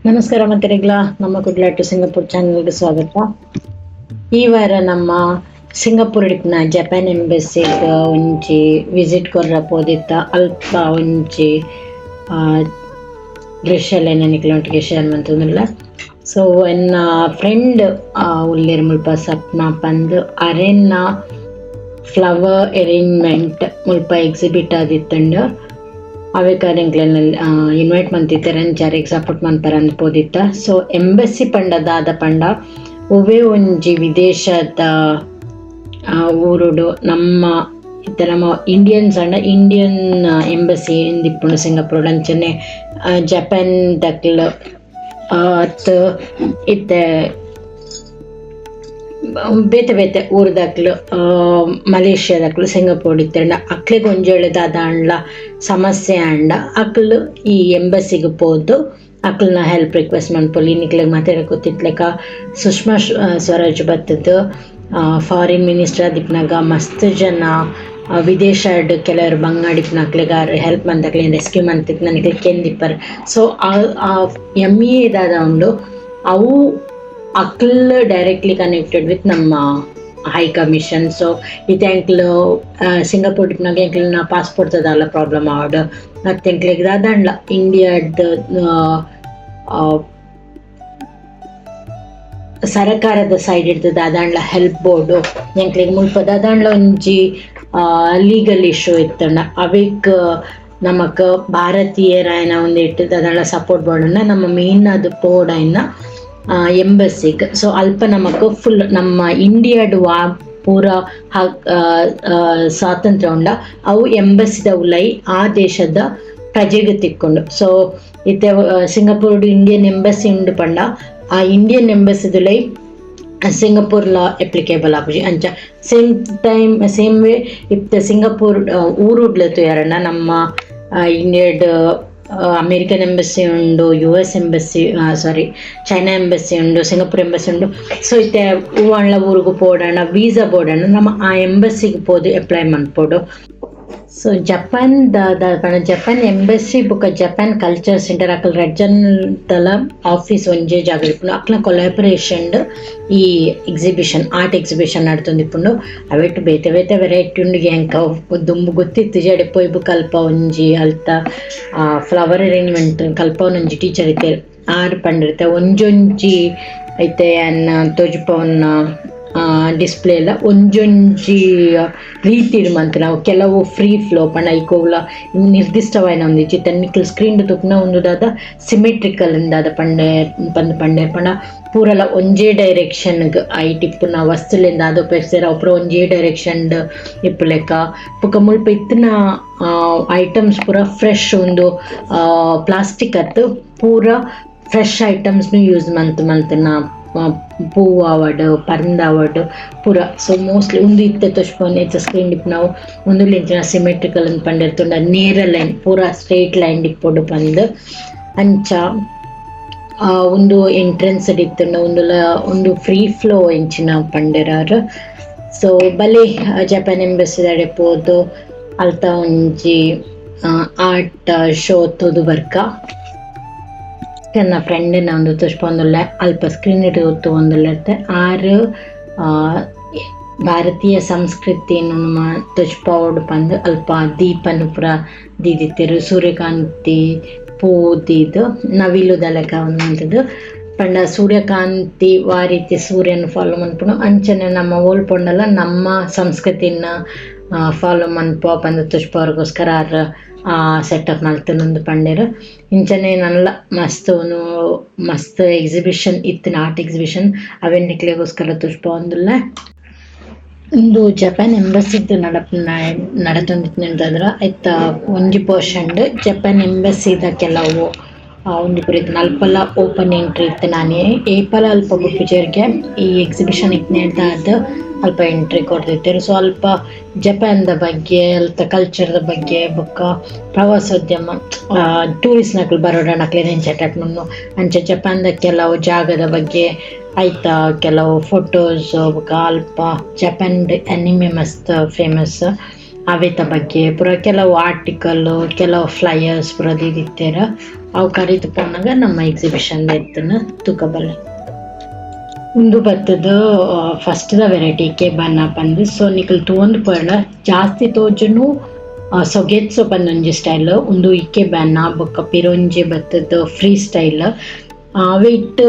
ನಮಸ್ಕಾರ ಮಕ್ಕಳಿಗಳ ನಮ್ಮ Kudla to Singapore ಚಾನಲ್ಗೆ ಸ್ವಾಗತ. ಈ ವಾರ ನಮ್ಮ ಸಿಂಗಾಪುರ್ ಇಡ್ನ ಜಪಾನ್ ಎಂಬಸಿಗೆ ಒಂಜಿ ವಿಸಿಟ್ ಕೊರ್ರ ಪೋದಿತ್ತ ಅಲ್ಪ ಒಂಜಿ ದೃಶ್ಯಲೆನ ನಿಕ್ಲೊಟ್ಟಿಗೆ ಶೇರ್ ಮಂತಂದಿಲ್ಲ. ಸೊ ಎನ್ನ ಫ್ರೆಂಡ್ ಉಳ್ಳೇರು ಮುಲ್ಪ ಸಪ್ನ ಪಂದ್ ಅರೆನ್ನ ಫ್ಲವರ್ ಅರೇಂಜ್ಮೆಂಟ್ ಮುಲ್ಪ ಎಕ್ಸಿಬಿಟ್ ಆದಿತ್ತಂಡು ಅವೇಕಾರೆಂಕ್ಲೆನಲ್ಲಿ ಇನ್ವೈಟ್ ಮಂತಿದ್ದಾರೆ ಜಾರಿಗೆ ಸಪೋರ್ಟ್ ಮಾಡ್ತಾರೆ ಅಂದ್ಬೋದಿತ್ತ. ಸೊ ಎಂಬಸಿ ಪಂಡದಾದ ಪಂಡ ಒವೇ ಒಂಜಿ ವಿದೇಶದ ಊರುಡು ನಮ್ಮ ನಮ್ಮ ಇಂಡಿಯನ್ಸ್ ಅಂಡ ಇಂಡಿಯನ್ ಎಂಬಸಿ ಇಂದಿಪ್ಪುಂಡು ಸಿಂಗಾಪುರ್ ಅಂಚನೆ ಜಪಾನ್ ದಕ್ಲು ಅತ್ ಇತ್ತೆ ಬೇತೆ ಬೇತೆ ಊರ್ದಕ್ಲು ಮಲೇಷ್ಯಾದಕ್ಲು ಸಿಂಗಾಪುರ್ ಇತ್ತಂಡ ಅಕ್ಲಿಗೆ ಒಂಜೇಳದಾದ ಅಂಡ್ಲ ಸಮಸ್ಯೆ ಅಂಡ ಅಕ್ಲು ಈ ಎಂಬಸಿಗೆ ಹೋದು ಅಕ್ಲನ್ನ ಹೆಲ್ಪ್ ರಿಕ್ವೆಸ್ಟ್ ಮಾಡ್ಪೊಲಿ. ನಿಕ್ಲಿಗೆ ಮಾತಾಡ ಗೊತ್ತಿತ್ಲೆಕ ಸುಷ್ಮಾ ಸ್ವರಾಜ್ ಬತ್ತದು ಫಾರಿನ್ ಮಿನಿಸ್ಟರ್ ದಿಪ್ನಾಗ ಮಸ್ತ್ ಜನ ವಿದೇಶಡ್ ಕೆಲವರು ಬಂಗಾಡಿಪ್ನಾಕ್ಲಿಗ ಹೆಲ್ಪ್ ಮಂತಕ್ಲಿ ರೆಸ್ಕ್ಯೂ ಮಂತಿಕ್ ನನಗೆ ಕೆಂದಿಪ್ಪರ್. ಸೊ ಇದಾದ ಉಂಡು ಅವು ಅಕ್ಲ್ ಡೈರೆಕ್ಟ್ಲಿ ಕನೆಕ್ಟೆಡ್ ವಿತ್ ನಮ್ಮ ಹೈ ಕಮಿಷನ್. ಸೊ ಇದು ಎಂಕ್ಲು ಸಿಂಗಾಪುರ್ ಟಿಪ್ನಾಗ ಎಂಕ್ಲಿನ ಪಾಸ್ಪೋರ್ಟ್ ಅದಲ್ಲ ಪ್ರಾಬ್ಲಮ್ ಆವಡು ಮತ್ತು ಎಂಕ್ಲಿಗೆ ಅದಂಡ್ಲ ಇಂಡಿಯಾದ ಸರಕಾರದ ಸೈಡ್ ಇರ್ತದೆ ಅದಂಡ್ಲ ಹೆಲ್ಪ್ ಬೋರ್ಡು ಎಂಕ್ಲಿಗೆ ಮುಲ್ಪದ ಅದಂಡ್ಲ ಒಂಜಿ ಲೀಗಲ್ ಇಶ್ಯೂ ಇತ್ತಂಡ ಅವಿಕ್ ನಮಕ್ ಭಾರತೀಯರಾಯನ ಒಂದು ಇಟ್ಟದ ಅದಂಡ್ಲ ಸಪೋರ್ಟ್ ಬೋರ್ಡನ್ನ ನಮ್ಮ ಮೇನ್ ಅದು ಪೋಡೈನ ಎಂಬಸಿಗೆ. ಸೊ ಅಲ್ಪ ನಮಕ್ ಫುಲ್ ನಮ್ಮ ಇಂಡಿಯಾಡ್ ಪೂರ ಸ್ವಾತಂತ್ರ್ಯ ಉಂಡ ಅವು ಎಂಬಸಿದ ಉಲೈ ಆ ದೇಶದ ಪ್ರಜೆಗೆ ತಿಕ್ಕೊಂಡು. ಸೊ ಇತ್ತೆ ಸಿಂಗಾಪುರ್ ಇಂಡಿಯನ್ ಎಂಬಸಿ ಉಂಡು ಪಂಡ ಆ ಇಂಡಿಯನ್ ಎಂಬಸಿದುಲೈ ಸಿಂಗಾಪುರ್ ಲಾ ಅಪ್ಲಿಕೇಬಲ್ ಆಪುಜಿ ಅಂಚ ಸೇಮ್ ವೇ ಇತ್ತೆ ಸಿಂಗಾಪುರ್ ಊರುಡ್ಲತ್ತು ಯಾರಣ್ಣ ನಮ್ಮ ಇಂಡಿಯಾಡ್ ಅಮೇರಿಕನ್ ಎಂಬಸಿ ಉಂಡು, US ಎಂಬಸಿ ಚೈನಾ ಎಂಬಸಿ ಉಂಡು, ಸಿಂಗಾಪುರ್ ಎಂಬಸಿ ಉಂಡು. ಸೊ ಇತ್ತೆ ಹೂವಣ್ಣ ಊರಿಗೂ ಪೋಡೋಣ ವೀಸಾ ಬೋಡೋಣ ನಮ್ಮ ಆ ಎಂಬಸಿಗೆ ಹೋದು ಅಪ್ಲೈ ಮಾಡ್ಬೋದು. ಸೊ ಜಪಾನ್ ಎಂಬಸಿ ಬುಕ್ಕ ಜಪಾನ್ ಕಲ್ಚರ್ ಸೆಂಟರ್ ಅಕ್ಲ ರೆಡ್ಜನ್ದಲ ಆಫೀಸ್ ಒಂಜೇ ಜಾಗ ಇಪ್ಪುಂಡು ಅಕ್ಲ ಕೊಲಾಬರೇಷನ್ ಈ ಎಕ್ಸಿಬಿಷನ್ ಆರ್ಟ್ ಎಕ್ಸಿಬಿಷನ್ ನಡ್ತೊಂದಿಪ್ಪುಂಡು. ಅವೆಟ್ಟು ಬೇತೆ ಬೇತೆ ವೆರೈಟಿ ಉಂಡು ಎಂಕ ದುಂಬು ಗೊತ್ತಿತ್ತು ಜಡೆ ಪೊಯ್ಬು ಕಲ್ಪ ಒಂಜಿ ಅಲ್ತ ಫ್ಲವರ್ ಅರೇಂಜ್ಮೆಂಟ್ ಕಲ್ಪ ಒಂಜಿ ಟೀಚರ್ ಇತ್ತೆ ಆರು ಪಂಡಿರುತ್ತೆ ಒಂಜೊಂಜಿ ಐತೆ ಅನ್ನ ತೋಜುಪವನ್ನ ಡಿಸ್ಪ್ಲೇ ಎಲ್ಲ ಒಂಜೊಂಜಿ ರೀತಿ ಮಂತ್ ನಾವು ಕೆಲವು ಫ್ರೀ ಫ್ಲೋ ಪಂಡ ಐಕೋಲ ನಿರ್ದಿಷ್ಟವಾಯಿನ ಒಂದು ಚಿತ್ತನಿಕಲ್ ಸ್ಕ್ರೀನ್ ತುಪ್ನ ಒಂದುದಾದ ಸಿಮೆಟ್ರಿಕಲ್ ಇಂದಾದ ಪಂಡೆ ಪಂಡ ಪೂರಲ ಒಂಜೇ ಡೈರೆಕ್ಷನ್ಗೆ ಐಟಿಪ್ಪುನ ವಸ್ತುಲಿಂದ ಅದು ಪೆರ್ಸೆರ ಒಬ್ಬರು ಒಂಜೇ ಡೈರೆಕ್ಷನ್ ಇಪ್ಪು ಲೆಕ್ಕ ಪುಕ್ಕ ಮುಲ್ಪ ಇತ್ತಿನ ಐಟಮ್ಸ್ ಪೂರ ಫ್ರೆಶ್ ಒಂದು ಪ್ಲಾಸ್ಟಿಕ್ ಅತ್ತು ಪೂರ ಫ್ರೆಶ್ ಐಟಮ್ಸ್ನು ಯೂಸ್ ಮಂತನ ಪೂವು ಆವಡು ಪರಂದ ಆವಡು ಪೂರ. ಸೊ ಮೋಸ್ಟ್ಲಿ ಒಂದು ಇತ್ತೆ ತೋಚ್ಕೊಂಡು ಇತ್ತ ಸ್ಕ್ರೀನ್ ಡಿಪ್ ನಾವು ಒಂದು ಲಿಂಚಿನ ಸಿಮೆಟ್ರಿಕಲ್ ಅಂತ ಪಂಡಿರ್ತುಂಡ ನೇರ ಲೈನ್ ಪೂರ ಸ್ಟ್ರೇಟ್ ಲೈನ್ ಡಿಪ್ಪೊಡು ಬಂದು ಅಂಚ ಒಂದು ಎಂಟ್ರೆನ್ಸ್ ಇತ್ತುಂಡ ಒಂದು ಫ್ರೀ ಫ್ಲೋ ಎಂಚಿನ ಪಂಡೆರಾರು. ಸೊ ಬಲೆ ಜಪಾನ್ ಎಂಬಸಿದಡೆ ಪೋದು ಅಲ್ತ ಒಂಜಿ ಆರ್ಟ್ ಶೋ ತೋದು ಬರ್ಕ ನನ್ನ ಫ್ರೆಂಡಿನ ಒಂದು ತುಷ್ಪೊಂದುಲ್ಲೆ ಅಲ್ಪ ಸ್ಕ್ರೀನ್ ಇಟ್ಟು ಹೊತ್ತು ಒಂದುಲ್ಲೆ ಆರು ಭಾರತೀಯ ಸಂಸ್ಕೃತಿಯನ್ನು ನಮ್ಮ ತುಷ್ಪೋಡು ಬಂದು ಅಲ್ಪ ದೀಪನು ಪುರ ದೀದಿತ್ತಿರು ಸೂರ್ಯಕಾಂತಿ ಪೂದಿದ್ದು ನವಿಲುದ ಲೆಕ್ಕ ಒಂದಂಥದ್ದು ಪಂಡ ಸೂರ್ಯಕಾಂತಿ ರೀತಿ ಸೂರ್ಯನ ಫಾಲೋ ಮನ್ಪುಣು ಅಂಚನೆ ನಮ್ಮ ಓಲ್ಪೊಂಡಲ್ಲ ನಮ್ಮ ಸಂಸ್ಕೃತಿನ ಫಾಲೋ ಮನ್ಪು ಪಂದ ತುಷ್ಪವ್ರಿಗೋಸ್ಕರ ಸೆಟಪ್ ಮಲ್ತನೊಂದು ಪಂಡೇರು ಇಂಚನೆ ನಲ್ಲ ಮಸ್ತ್ ಎಕ್ಸಿಬಿಷನ್ ಇತ್ತಿನ ಆರ್ಟ್ ಎಕ್ಸಿಬಿಷನ್ ಅವೆನ್ನಿಕ್ಲೆಗೋಸ್ಕರ ತುಷ್ಪ ಒಂದುಲ್ಲ ಒಂದು ಜಪಾನ್ ಎಂಬಸಿದ್ದು ನಡತೊಂದಿತ್ತಂದ್ರೆ ಆಯ್ತ ಒಂಜಿ ಪೋರ್ಷನ್ ಜಪಾನ್ ಎಂಬಸಿದ ಕೆಲವು ಒಂದು ಕುರಿತು ಅಲ್ಪಲ ಓಪನ್ ಎಂಟ್ರಿ ಇತ್ತು ನಾನೇ ಏಪಲ ಅಲ್ಪ ಗುಪ್ಪಿಚೇರಿಗೆ ಈ ಎಕ್ಸಿಬಿಷನ್ ಇತ್ತು ಅಲ್ಪ ಎಂಟ್ರಿ ಕೊಡ್ತಿರ್ತಾರೆ. ಸೊ ಅಲ್ಪ ಜಪಾನ್ದ ಬಗ್ಗೆ ಅಲ್ಪ ಕಲ್ಚರ್ದ ಬಗ್ಗೆ ಬೊಕ್ಕ ಪ್ರವಾಸೋದ್ಯಮ ಟೂರಿಸ್ಟ್ನಕ್ಲು ಬರೋಡನಕ್ಲೆ ನೆಂಚಟಾಟ್ನು ಅಂಚೆ ಜಪಾನ್ದ ಕೆಲವು ಜಾಗದ ಬಗ್ಗೆ ಆಯ್ತಾ ಕೆಲವು ಫೋಟೋಸ್ ಬೊಕ್ಕ ಅಲ್ಪ ಜಪಾನ್ ಅನಿಮೆ ಮಸ್ತ್ ಫೇಮಸ್ ಅವೆತ ಬಗ್ಗೆ ಪೂರ ಕೆಲವು ಆರ್ಟಿಕಲ್ ಕೆಲವು ಫ್ಲೈಯರ್ಸ್ ಪೂರ ದಿತ್ತೇರ ಅವು ಕರೀತು ಪೋನಾಗ ನಮ್ಮ ಎಕ್ಸಿಬಿಷನ್ ಎತ್ತನ ತೂಕಬಲ್ಲೆ ಉಂದು ಬತ್ತದ ಫಸ್ಟ್ ದ ವೆರೈಟಿ ಇಕ್ಕೆ ಬನ್ನ ಪಂದು ಸೊ ನಿಕಲ್ ತೂಂದು ಪೋಯಡ ಜಾಸ್ತಿ ತೋಜುನು ಸೊಗೆತ್ಸೊ ಪಂದೊಂಜಿ ಸ್ಟೈಲ್ ಉಂದು ಇಕ್ಕೆ ಬನ್ನ ಬೊಕ್ಕ ಪಿರೊಂಜಿ ಬತ್ತದ ಫ್ರೀ ಸ್ಟೈಲ್ ಅವೆ ಇಟ್ಟು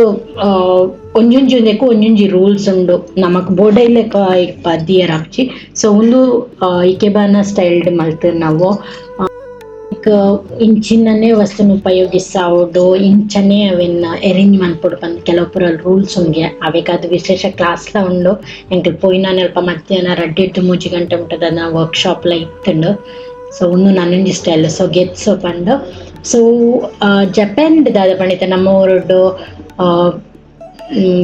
ಒಂಜೊಂಜೊಂದೆಕು ಒಂಜೊಂಜಿ ರೂಲ್ಸ್ ಉಂಡು ನಮಕ್ ಬೋಡೈಲೆಕ ಇಪ್ಪ ದಿಯರ್ ಆಪ್ಚಿ ಸೊ ಉಂದು ಇಕೆಬಾನ ಸ್ಟೈಲ್ಡ್ ಮಲ್ತು ನಾವು ಇಂಚಿನನೇ ವಸ್ತುನ ಉಪಯೋಗಿಸಾವುಡು ಇಂಚನೆ ಅವೆನ್ನ ಅರೇಂಜ್ ಮನ್ಪೊಡು ಬಂದು ಕೆಲವು ಪೂರ ರೂಲ್ಸ್ ಉಂಗೆ ಅವೆಕಾದ ವಿಶೇಷ ಕ್ಲಾಸ್ಲ ಉಂಡು ಎಂಕಲ್ ಪೋಯಿನ ಅಲ್ಪ ಮಧ್ಯಾಹ್ನ 2-3 ಗಂಟೆ ಮುಟ್ಟದ ವರ್ಕ್ಶಾಪ್ಲ ಇತ್ತುಂಡು ಸೊ ಉಂದು ನನ್ನೊಂಜಿ style so ಗೆತ್ಸೊ Pandu so Japan ದಾದ ಪಂಡಿತ ನಮ್ಮ ಊರುಡು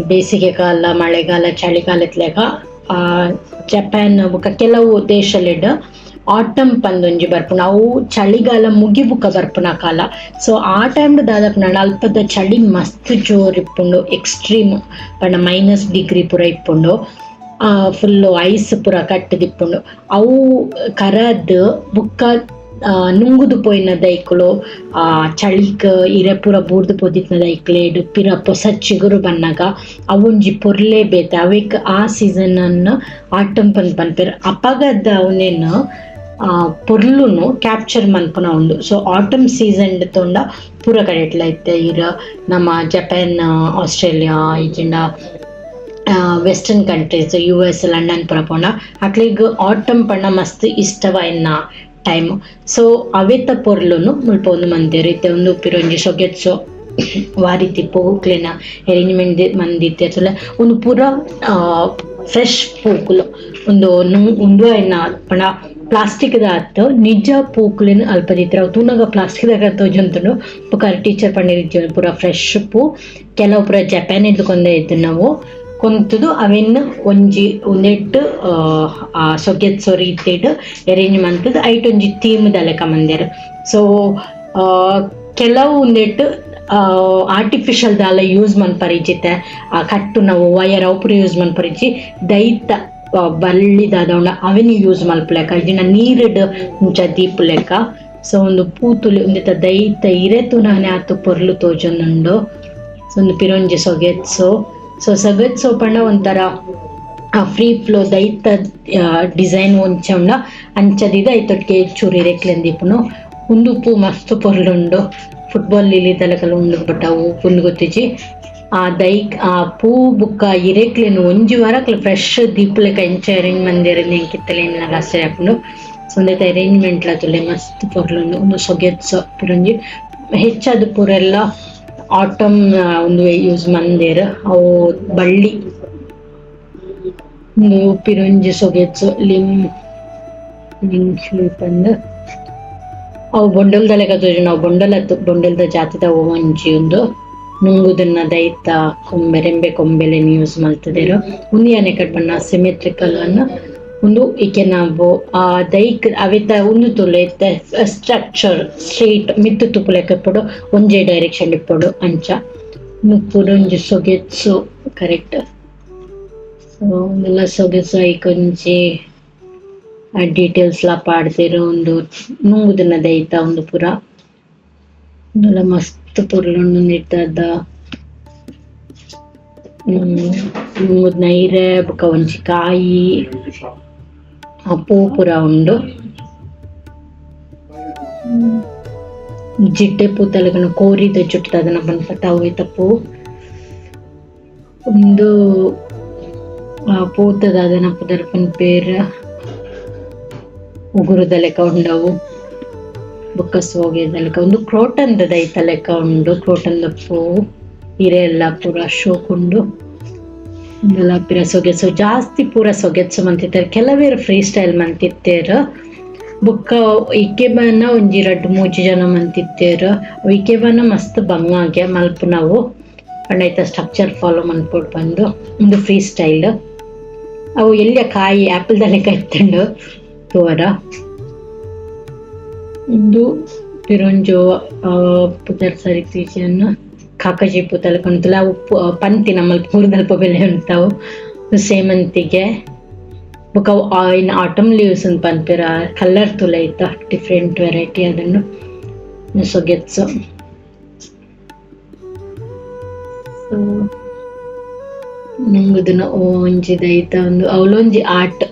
ಬೇಸಿಗೆ ಕಾಲ ಮಳೆಗಾಲ ಚಳಿಗಾಲತ್ಲೆಗ ಜಪಾನ್ ಬುಕ್ಕ ಕೆಲವು ದೇಶಲಿಡ್ ಆಟಮ್ ಪಂದೊಂಜಿ ಬರ್ಪುನ ಅವು ಚಳಿಗಾಲ ಮುಗಿಬುಕ್ಕ ಬರ್ಪುನ ಕಾಲ ಸೊ ಆ ಟೈಮ್ ದಾದಾಪುನ ಅಲ್ಪದ ಚಳಿ ಮಸ್ತ್ ಜೋರ್ ಇಪ್ಪುಂಡು ಎಕ್ಸ್ಟ್ರೀಮ್ ಪಂಡ -ಡಿಗ್ರಿ ಪೂರ ಇಪ್ಪುಂಡು ಫುಲ್ಲು ಐಸ್ ಪೂರ ಕಟ್ಟದಿಪ್ಪುಂಡು ಅವು ಕರದ್ ಬುಕ್ಕ ನುಂಗುದು ಪೋಯಿನ ದೈಕ್ಲು ಚಳಿಕ್ ಇರೆ ಪೂರ ಬೂರ್ದು ಪೋದಿತ್ನ ದೈಕ್ಲೆಡ್ ಪಿರ ಪೊಸ ಚಿಗುರು ಬನ್ನಗ ಅವೊಂಜಿ ಪೊರ್ಲೆ ಬೇತೆ ಅವೇಕ್ ಆ ಸೀಸನ್ ಅನ್ನು ಆಟಮ್ ಪನ್ಪೇರ್ ಅಪಗದ ಅವನೇನು ಪೊರ್ಲುನು ಕ್ಯಾಪ್ಚರ್ ಮನ್ಪುನ ಉಂಡು ಸೊ ಆಟಮ್ ಸೀಸನ್ ತೊಂಡ ಪೂರ ಕಡೆಟ್ಲ ಇತ್ತೆ ಇರ ನಮ್ಮ ಜಪಾನ್ ಆಸ್ಟ್ರೇಲಿಯಾ ಇಜಿಂಡ ವೆಸ್ಟರ್ನ್ ಕಂಟ್ರೀಸ್ US ಲಂಡನ್ ಪೂರ ಪೋಂಡ ಅಕ್ಲಿಗ್ ಆಟಮ್ ಪಂಡ ಮಸ್ತ್ ಇಷ್ಟವ ಎನ್ನ ಟೈಮ್ ಸೊ ಅವೆತ ಪೊರ್ಲುನು ಮುಲ್ಪ ಒಂದು ಮಂದಿರ ಇತ್ತೆ ಒಂದು ಪಿರೊಂಜಿ ಸೊಗೆತ್ಸೊ ವಾರಿತಿ ಪೂಕ್ಲೆನ ಅರೇಂಜ್ಮೆಂಟ್ ಮಂದಿತ್ತೆ ಅಸಲ ಒಂದು ಪೂರ ಫ್ರೆಶ್ ಪೂಕುಲು ಒಂದು ಎನ್ನ ಪಂಡ ಪ್ಲಾಸ್ಟಿಕ್ ದಾತ್ ನಿಜ ಪೂಕ್ಲೆನ್ ಅಲ್ಪದಿತ್ರ ಅವು ತೂನಗ ಪ್ಲಾಸ್ಟಿಕ್ ದಾಗ ತೋಜಂತುಂಡು ಬೊಕ ಟೀಚರ್ ಪಂಡಿರಿಜ್ಜಿ ಪೂರ ಫ್ರೆಶ್ ಪೂ ಕೆಲವು ಪೂರ ಜಪಾನ್ ಕೊಂದೆ ಇದ್ದು ನಾವು ಕೊಂತುದು ಅವೆನ್ ಒಂಜಿ ನೆಟ್ ಸೊಗೆತ್ಸೊ ರೀತಿಡ್ ಅರೇಂಜ್ ಮಂತದ್ ಐಟ್ ಒಂಜಿ ಥೀಮ್ ಲೆಕ್ಕ ಮಂದೆರ್ ಸೊ ಕೆಲವು ನೆಟ್ ಆರ್ಟಿಫಿಷಿಯಲ್ ದಾಲ ಯೂಸ್ ಮನ್ಪರಿಜಿತ್ತೆ ಕಟ್ಟು ನಾವು ವಯರ್ ಅವು ಪೂರ ಯೂಸ್ ಮನ್ಪರಿಜಿ ದೈತ ಬಳ್ಳಿದಾದ ಅವೆನ್ ಯೂಸ್ ಮಲ್ಪಲೆಕ್ಕ ಇದನ್ನ ನೀರಿಡ್ ಮುಂಚ ದೀಪ್ ಲೆಕ್ಕ ಸೊ ಒಂದು ಪೂತುಲಿ ಒಂದಿತ್ತ ದೈತ ಇರೆತು ನಾನೇ ಆತು ಪೊರ್ಲು ತೋಜೊಂದುಂಡು ಸೊ ಒಂದು ಪಿರೊಂಜಿ ಸೊಗೆತ್ಸೊ ಸೊ ಸೊಗೆತ್ಸೊ ಪಂಡ ಒಂಥರ ಫ್ರೀ ಫ್ಲೋ ದೈತ ಡಿಸೈನ್ ಒಂಚ ಉಂಡ ಅಂಚದಿದ ಐತೊಟ್ಟಿಗೆ ಚೂರು ಇರೆಕ್ಲೆಂದಿಪ್ಪುನು ಉಂದು ಪೂ ಮಸ್ತ್ ಪೊರ್ಲುಂಡು ಫುಟ್ಬಾಲ್ ಇಲಿದಲಕಲ್ಲ ಉಂಡು ಬಟ್ ಅವು ಪುಂದು ಗೊತ್ತಿಜಿ ಆ ಪೂ ಬುಕ್ಕ ಇರೆಕ್ಲೆನು ಒಂಜಿ ವಾರಕ್ಲೆ ಫ್ರೆಶ್ ದೀಪಲೆಕ ಎಂಚ ಅರೇಂಜ್ ಮಂದಿರ ನೆಂಕಿತ್ತಲೇನ ಆಶ್ಚರ್ಯ ಹಾಕೊಂಡು ಸೊ ಒಂದೈತೆ ಅರೇಂಜ್ಮೆಂಟ್ಲ ತುಲೆ ಮಸ್ತ್ ಪೊರ್ಲುಂಡು ಒಂದು ಸೊಗೆತ್ಸೊ ಪಿರೊಂಜಿ ಹೆಚ್ಚಾದ ಪೂರೆಲ್ಲ ಆಟಮ್ ಒಂದು ಯೂಸ್ ಮಂದಿರ ಅವು ಬಳ್ಳಿ ಪಿರೊಂಜಿ ಸೊಗೆತ್ಸೊ ಪಂದು ಅವು ಬೊಂಡಲ್ದ ಲೆಕ್ಕ ತೋಜು ನಾವು ಬೊಂಡಲ್ದ ಜಾತಿದ ಒಂಜಿ ಒಂದು ನುಂಗುದನ್ನ ದೈತ ರೆಂಬೆ ಕೊಂಬೆಲೆನ್ ಯೂಸ್ ಮಲ್ತದೇರು ಉಂದಿಯಾನೆ ಕಟ್ಪಣ್ಣ ಸಿಮೆಟ್ರಿಕಲ್ ಅನ್ನ ಒಂದು ಈಕೆ ನಾವು ದೈಕ್ ಅವೆತ ಒಂದು ತುಲೆ ಸ್ಟ್ರಕ್ಚರ್ ಸ್ಟ್ರೇಟ್ ಮಿತ್ತು ತುಪ್ಪು ಲೆಕ್ಕ ಇಪ್ಪಡು ಒಂಜೇ ಡೈರೆಕ್ಷನ್ ಇಪ್ಪಡು ಅಂಚ ಪುರೊಂಜಿ ಸೊಗೆತ್ಸು ಕರೆಕ್ಟ್ ಸೊ ಒಂದೆಲ್ಲ ಸೊಗೆಸು ಐಕೊಂಜಿ ಡೀಟೇಲ್ಸ್ ಲ ಪಾಡ್ದಿರು ಒಂದು ನುಂಗುದನ್ನ ದೈತ ಒಂದು ಪೂರ ಒಂದೆಲ್ಲ ಮಸ್ತ್ ಪೊರ್ಲುಂಡು ನಿರ್ದದ ನುಂಗುದ್ ನೈರೆ ಬೊಕ ಒಂಜಿ ಕಾಯಿ ಪೂ ಪೂರ ಉಂಡು ಜಿಡ್ಡೆ ಪೂತಲಗನ ಕೋರಿದ ಜುಟ್ಟದ ಅದನ್ನ ಬಂದ್ಪಟ್ಟ ಹೋಯ್ತ ಪೂ ಒಂದು ಪೂತದ ಅದನ್ನ ಪುದರ್ಪನ್ ಪೇರ್ ಉಗುರದ ಲೆಕ್ಕ ಉಂಡವು ಬೊಕ್ಕಸ್ ಹೋಗಿದ ಲೆಕ್ಕ ಒಂದು ಕ್ರೋಟನ್ದ ದೈತ ಲೆಕ್ಕ ಉಂಡು ಕ್ರೋಟನ್ದ ಪೂ ಹಿರೆ ಎಲ್ಲ ಪೂರ ಶೋಕುಂಡು ಇದೆಲ್ಲ ಪಿರ ಸೊಗೆಸು ಜಾಸ್ತಿ ಪೂರ ಸೊಗೆತ್ಸು ಮಂತಿತ್ತಾರೆ ಕೆಲವೇರು ಫ್ರೀ ಸ್ಟೈಲ್ ಮಂತಿತ್ತೇರು ಬೊಕ್ಕ ಇಕೆಬಾನ ಒಂಜಿ 2-3 ಜನ ಮಂತಿತ್ತೇರು ಇಕೆಬಾನ ಮಸ್ತ್ ಬಂಗಾಗೆ ಮಲ್ಪು ನಾವು ಪಂಡೈತ ಸ್ಟ್ರಕ್ಚರ್ ಫಾಲೋ ಮನ್ಪೊಡು ಬಂದು ಒಂದು ಫ್ರೀ ಸ್ಟೈಲ್ ಅವು ಎಲ್ಲಿಯ ಕಾಯಿ ಆ್ಯಪಲ್ದ ಲೆಕ್ಕ ಇತ್ತಂಡು ತೋರ ಒಂದು ಪಿರೊಂಜೋ ಪುದರ್ ಸರಿತಿಜನ್ನು ಕಾಕಜಿ ಪೂತಲ ಕಣ್ತಲ್ಲ ಅವು ಪಂತಿ ನಮ್ಮಲ್ಲಿ ಪೂರದಲ್ಪ ಬೆಲೆ ಉಂಟಾವು ಸೇಮಂತಿಗೆ ಬೊಕ ಇನ್ ಆಟಮ್ ಲೀವ್ಸ್ ಅಂತ ಪನ್ಪೆರ ಕಲರ್ ತುಲ ಐತ ಡಿಫ್ರೆಂಟ್ ವೆರೈಟಿ ಅದನ್ನು ಸೊಗೆತ್ಸು. ಸೊ ನಂಗುದನ್ನ ಒಂಜಿದೈತ ಒಂದು ಅವಳೊಂಜಿ ಆರ್ಟ್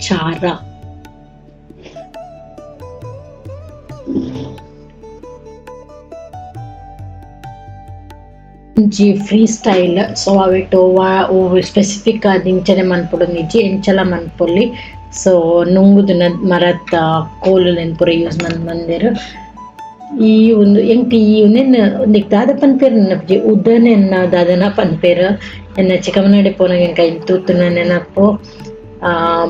ಚಾರ ಒಂಜಿ ಫ್ರೀ ಸ್ಟೈಲ್. ಸೊ ಅವೆಟ್ ಸ್ಪೆಸಿಫಿಕ್ ಆದ್ ಇಂಚನೆ ಮನ್ಪೊಡು ನಿಜಿ ಎಂಚಲ ಮನ್ಪೊಲ್ಲಿ. ಸೊ ನುಂಗುದಿನ ಮರತ್ತ ಕೋಲುಲೆನ್ ಪೂರ ಯೂಸ್ ಮಂದೆರ್. ಈ ಒಂದು ಎಂಕ್ ಈ ಉಂದೆನ್ ಒಂದಿಕ್ ದಾದ ಪನ್ಪೇರ್ ನೆನಪುಜಿ ಉದನೆನ್ನ ದಾದನ ಪನ್ಪೇರ್ ಎನ್ನ ಚಿಕ್ಕಮ್ಮನಡೆ ಪೋನಾಗ ಎಂಕ ಇಂತುತ್ತುನ ನೆನಪು.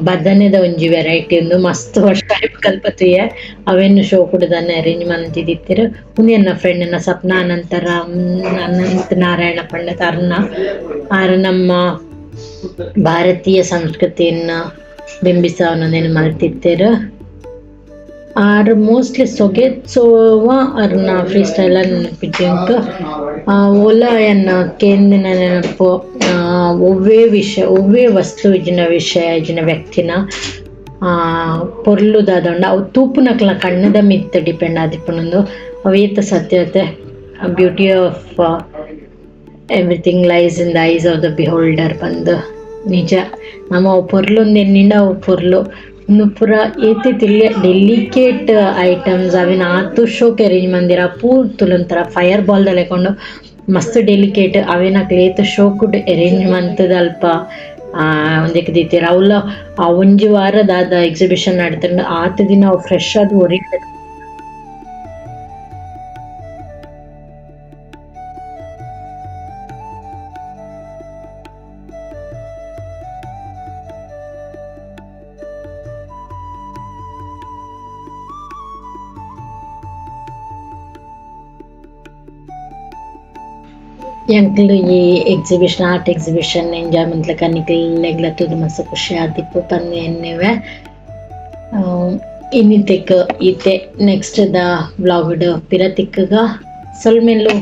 ಬದನೆದ ಒಂಜಿ ವೆರೈಟಿ ಉಂದು ಮಸ್ತ್ ವರ್ಷ ಕಲ್ಪತುಯೆ ಅವೆನ್ನು ಶೋ ಕುಡ್ದನ್ನ ಅರೇಂಜ್ ಮಂತಿದ್ದಿತ್ತಿರು. ಉಂದು ಎನ್ನ ಫ್ರೆಂಡ್ ಎನ್ನ ಸಪ್ನ ಅನಂತರ ಅನಂತ ನಾರಾಯಣ ಪಂಡತ್ ಆರು ನಮ್ಮ ಭಾರತೀಯ ಸಂಸ್ಕೃತಿಯನ್ನ ಬಿಂಬಿಸವನದೇನು ಮಲ್ತಿತ್ತೇರು. ಆರು ಮೋಸ್ಟ್ಲಿ ಸೊಗೆತ್ಸೋವ ಅರ್ನ ಫ್ರೀ ಸ್ಟೈಲ ನೆನಪಿಜ್ಜುಂಟು. ಓಲ ಎನ್ನ ಕೇಂದಿನ ನೆನಪು ಒವ್ವೇ ವಿಷಯ ಒವ್ವೇ ವಸ್ತು ಇಜ್ಜಿನ ವಿಷಯ ಇಜ್ಜಿನ ವ್ಯಕ್ತಿನ ಪೊರ್ಲು ದಾದಂಡ ಅವು ತೂಪುನಕ್ಲ ಕಣ್ಣದ ಮಿತ್ತ ಡಿಪೆಂಡ್ ಆದಿಪ್ಪುನೊಂದು ಅವೇತ ಸತ್ಯತೆ. Beauty of everything lies in the eyes of the beholder ಬಂದು ನಿಜ ನಮ್ಮ ಅವು ಪೊರ್ಲೊಂದು ಎನ್ನಿಂಡ ಅವು ಪೊರ್ಲು ಇನ್ನು ಪೂರ ಏತಿ ತಿಳ್ಳೆ ಡೆಲಿಕೇಟ್ ಐಟಮ್ಸ್ ಅವಿನ ಆತು ಶೋಕ್ ಅರೇಂಜ್ ಮಂದಿರ ಪೂರ್ ತುಲಂತರ ಫೈರ್ ಬಾಲ್ದ ಲೆಕೊಂಡು ಮಸ್ತ್ ಡೆಲಿಕೇಟ್ ಅವೇನ ಕ್ಲೇತ್ ಶೋಕುಡ್ ಅರೇಂಜ್ ಮಂತದ ಅಲ್ಪ ಒಂದಕ್ಕೆ ದೀತಿರ ಅವಳ ಆ ಒಂಜಿ ವಾರದಾದ ಎಕ್ಸಿಬಿಷನ್ ನಡ್ತಂಡು ಆತ ದಿನ ಅವು ಫ್ರೆಶ್ ಆದ್ ಹೊರಗೆ ಎಂಕ್ಲು ಈ ಎಕ್ಸಿಬಿಷನ್ ಆರ್ಟ್ ಎಕ್ಸಿಬಿಷನ್ ಎಂಜಾಯ್ಮೆಂಟ್ಲ ಕನಿಕ್ಲೆಗ್ಲ ತುದು ಮಸ್ತ್ ಖುಷಿ ಆದಿಪ್ಪು ಪಂದೆ ಎನ್ನೆವೆ. ಇನ್ನಿತೆಕ್ ಈತೆ ನೆಕ್ಸ್ಟ್ ದ ವ್ಲಾಗ್ಡ್ ಪಿರತಿಕ್ಗ ಸೊಲ್ಮೆಲ್ಲು